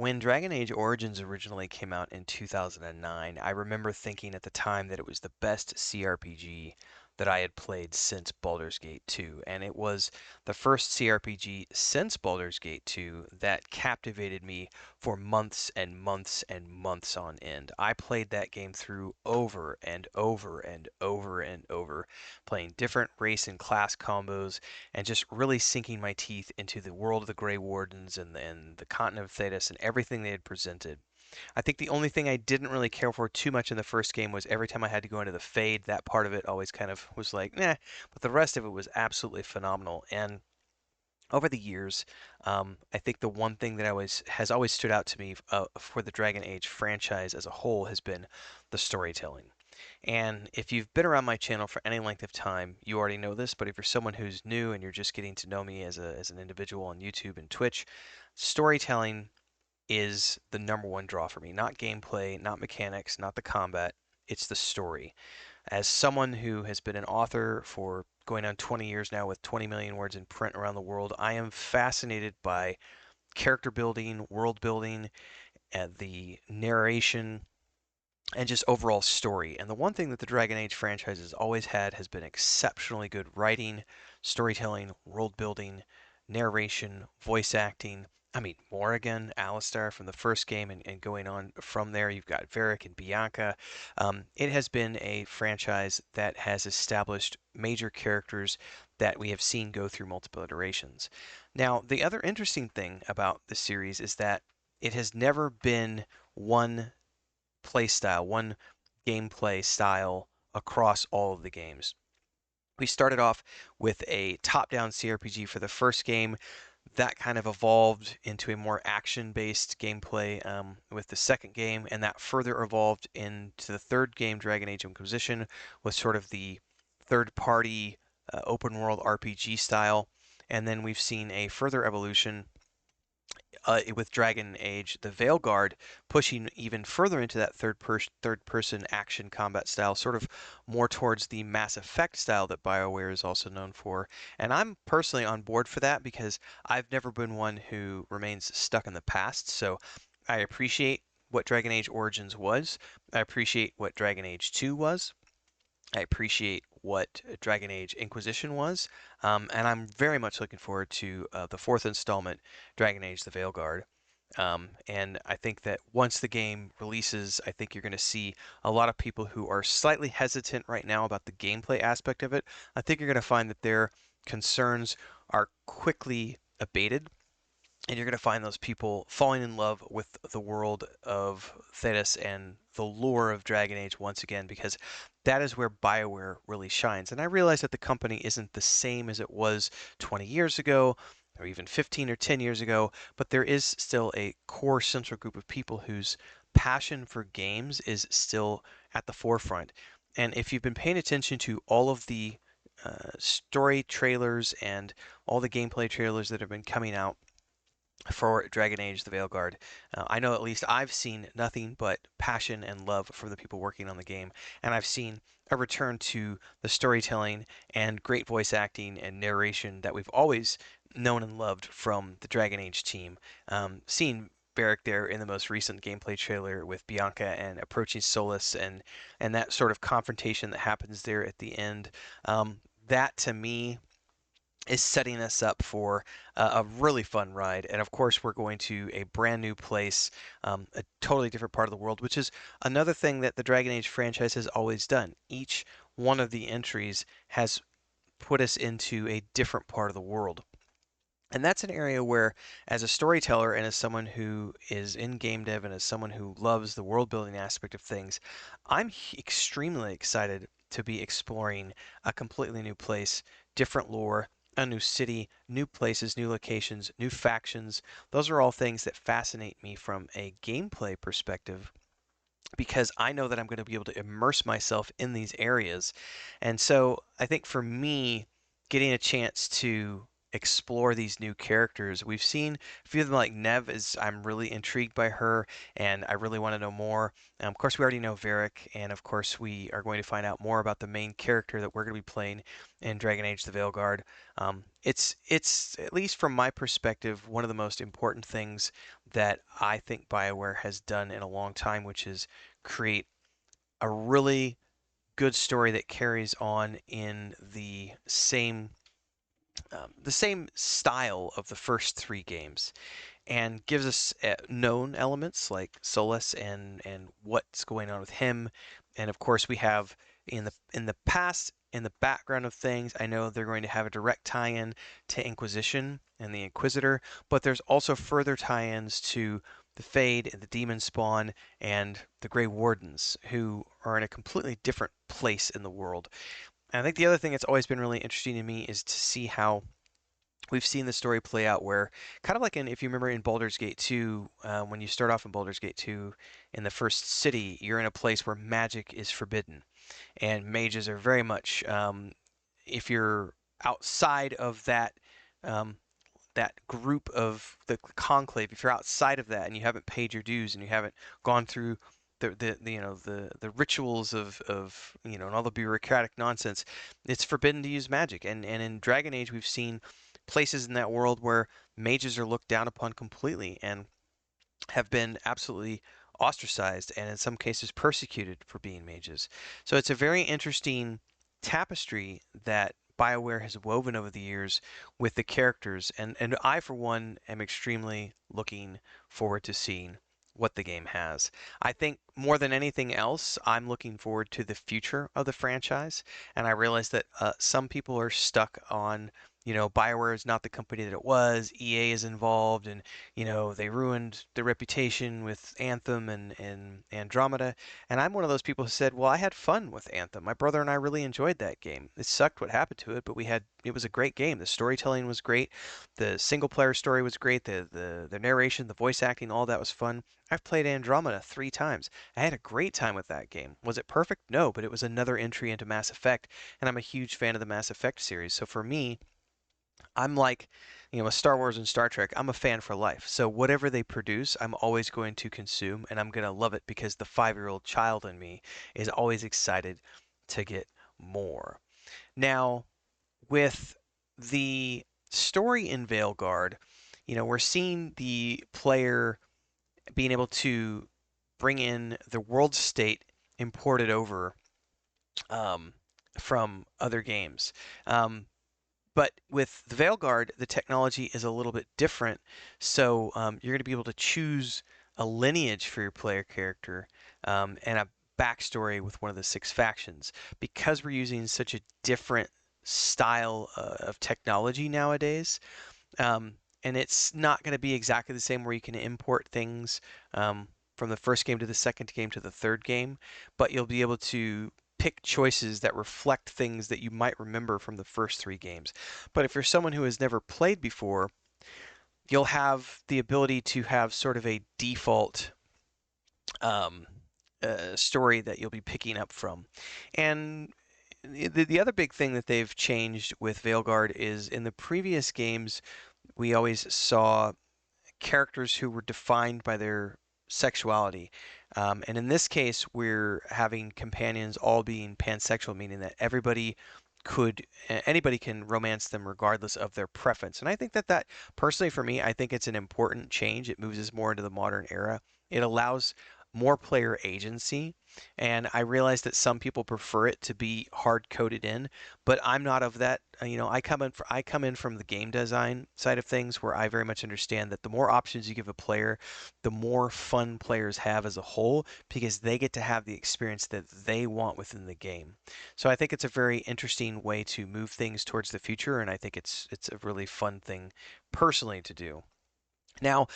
When Dragon Age Origins originally came out in 2009, I remember thinking at the time that it was the best CRPG that I had played since Baldur's Gate 2, and it was the first CRPG since Baldur's Gate 2 that captivated me for months and months and months on end. I played that game through over and over and over and over, playing different race and class combos and just really sinking my teeth into the world of the Grey Wardens and the continent of Thedas and everything they had presented. I think the only thing I didn't really care for too much in the first game was every time I had to go into the Fade, that part of it always kind of was like, nah, but the rest of it was absolutely phenomenal. And over the years, I think the one thing that has always stood out to me for the Dragon Age franchise as a whole has been the storytelling. And if you've been around my channel for any length of time, you already know this, but if you're someone who's new and you're just getting to know me as an individual on YouTube and Twitch, storytelling is the number one draw for me. Not gameplay, not mechanics, not the combat, it's the story. As someone who has been an author for going on 20 years now with 20 million words in print around the world, I am fascinated by character building, world building, and the narration, and just overall story. And the one thing that the Dragon Age franchise has always had has been exceptionally good writing, storytelling, world building, narration, voice acting. I mean, Morrigan, Alistair from the first game, and going on from there, you've got Varric and Bianca. It has been a franchise that has established major characters that we have seen go through multiple iterations. Now, the other interesting thing about the series is that it has never been one play style, one gameplay style across all of the games. We started off with a top-down CRPG for the first game. That kind of evolved into a more action-based gameplay with the second game, and that further evolved into the third game, Dragon Age Inquisition, with sort of the third-party open-world RPG style. And then we've seen a further evolution with Dragon Age, the Veilguard, pushing even further into that third person action combat style, sort of more towards the Mass Effect style that Bioware is also known for. And I'm personally on board for that because I've never been one who remains stuck in the past. So I appreciate what Dragon Age Origins was. I appreciate what Dragon Age 2 was. I appreciate what Dragon Age Inquisition was, and I'm very much looking forward to the fourth installment, Dragon Age: The Veilguard. And I think that once the game releases, I think you're going to see a lot of people who are slightly hesitant right now about the gameplay aspect of it. I think you're going to find that their concerns are quickly abated, and you're going to find those people falling in love with the world of Thedas and the lore of Dragon Age once again, because that is where BioWare really shines. And I realize that the company isn't the same as it was 20 years ago, or even 15 or 10 years ago, but there is still a core central group of people whose passion for games is still at the forefront. And if you've been paying attention to all of the story trailers and all the gameplay trailers that have been coming out for Dragon Age: The Veilguard. I know at least I've seen nothing but passion and love for the people working on the game, and I've seen a return to the storytelling and great voice acting and narration that we've always known and loved from the Dragon Age team. Seeing Barrick there in the most recent gameplay trailer with Bianca and approaching Solus and that sort of confrontation that happens there at the end. That to me is setting us up for a really fun ride. And of course, we're going to a brand new place, a totally different part of the world, which is another thing that the Dragon Age franchise has always done. Each one of the entries has put us into a different part of the world. And that's an area where, as a storyteller and as someone who is in game dev and as someone who loves the world building aspect of things, I'm extremely excited to be exploring a completely new place, different lore, a new city, new places, new locations, new factions. Those are all things that fascinate me from a gameplay perspective because I know that I'm going to be able to immerse myself in these areas. And so I think for me, getting a chance to explore these new characters. We've seen a few of them, like Nev is, I'm really intrigued by her, and I really want to know more. Of course, we already know Varric, and of course, we are going to find out more about the main character that we're going to be playing in Dragon Age: The Veilguard. It's at least from my perspective one of the most important things that I think BioWare has done in a long time, which is create a really good story that carries on in the same style of the first three games, and gives us known elements like Solus and what's going on with him. And of course, we have in the past, in the background of things, I know they're going to have a direct tie-in to Inquisition and the Inquisitor, but there's also further tie-ins to the Fade and the Demon Spawn and the Grey Wardens, who are in a completely different place in the world. And I think the other thing that's always been really interesting to me is to see how we've seen the story play out where, kind of like in, if you remember in Baldur's Gate 2, when you start off in Baldur's Gate 2, in the first city, you're in a place where magic is forbidden. And mages are very much, if you're outside of um, that group of the conclave, if you're outside of that and you haven't paid your dues and you haven't gone through the rituals of and all the bureaucratic nonsense, it's forbidden to use magic. And in Dragon Age, we've seen places in that world where mages are looked down upon completely and have been absolutely ostracized and in some cases persecuted for being mages. So it's a very interesting tapestry that BioWare has woven over the years with the characters, and I, for one, am extremely looking forward to seeing what the game has. I think more than anything else, I'm looking forward to the future of the franchise, and I realize that some people are stuck on, BioWare is not the company that it was, EA is involved, and they ruined the reputation with Anthem and Andromeda. And I'm one of those people who said, well, I had fun with Anthem. My brother and I really enjoyed that game. It sucked what happened to it, but it was a great game. The storytelling was great. The single player story was great. The narration, the voice acting, all that was fun. I've played Andromeda 3 times. I had a great time with that game. Was it perfect? No, but it was another entry into Mass Effect, and I'm a huge fan of the Mass Effect series. So for me, I'm like, with Star Wars and Star Trek, I'm a fan for life. So whatever they produce, I'm always going to consume, and I'm going to love it because the 5-year-old child in me is always excited to get more. Now, with the story in Veilguard, we're seeing the player being able to bring in the world state imported over um, from other games. But with the Veilguard, the technology is a little bit different. So you're going to be able to choose a lineage for your player character and a backstory with one of the 6 factions. Because we're using such a different style of technology nowadays, um, and it's not going to be exactly the same where you can import things from the first game to the second game to the third game, but you'll be able to pick choices that reflect things that you might remember from the first 3 games. But if you're someone who has never played before, you'll have the ability to have sort of a default um, story that you'll be picking up from. And the other big thing that they've changed with Veilguard is in the previous games, we always saw characters who were defined by their sexuality. And in this case, we're having companions all being pansexual, meaning that anybody can romance them regardless of their preference. And I think that personally for me, I think it's an important change. It moves us more into the modern era. It allows more player agency, and I realize that some people prefer it to be hard coded in, but I'm not of that. I come in from the game design side of things, where I very much understand that the more options you give a player, the more fun players have as a whole, because they get to have the experience that they want within the game. So I think it's a very interesting way to move things towards the future, and I think it's a really fun thing personally to do. Now,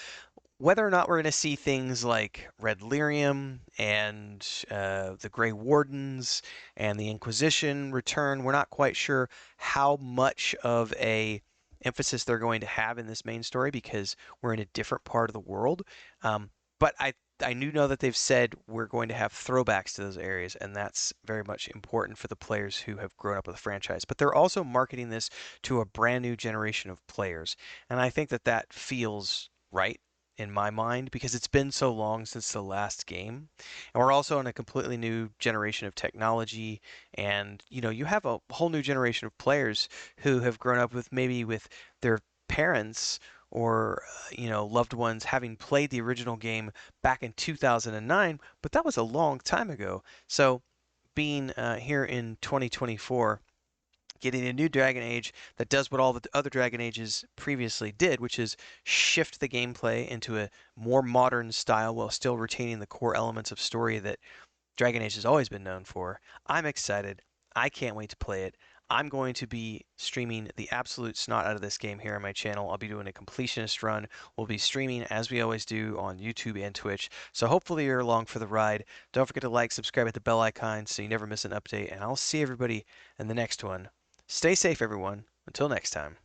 whether or not we're going to see things like Red Lyrium and the Grey Wardens and the Inquisition return, we're not quite sure how much of a emphasis they're going to have in this main story because we're in a different part of the world. But I I do know that they've said we're going to have throwbacks to those areas, and that's very much important for the players who have grown up with the franchise. But they're also marketing this to a brand new generation of players, and I think that that feels right in my mind because it's been so long since the last game. And we're also in a completely new generation of technology, and you have a whole new generation of players who have grown up with maybe with their parents or loved ones having played the original game back in 2009, but that was a long time ago. So being here in 2024, getting a new Dragon Age that does what all the other Dragon Ages previously did, which is shift the gameplay into a more modern style while still retaining the core elements of story that Dragon Age has always been known for. I'm excited. I can't wait to play it. I'm going to be streaming the absolute snot out of this game here on my channel. I'll be doing a completionist run. We'll be streaming as we always do on YouTube and Twitch. So hopefully you're along for the ride. Don't forget to like, subscribe, hit the bell icon so you never miss an update. And I'll see everybody in the next one. Stay safe, everyone. Until next time.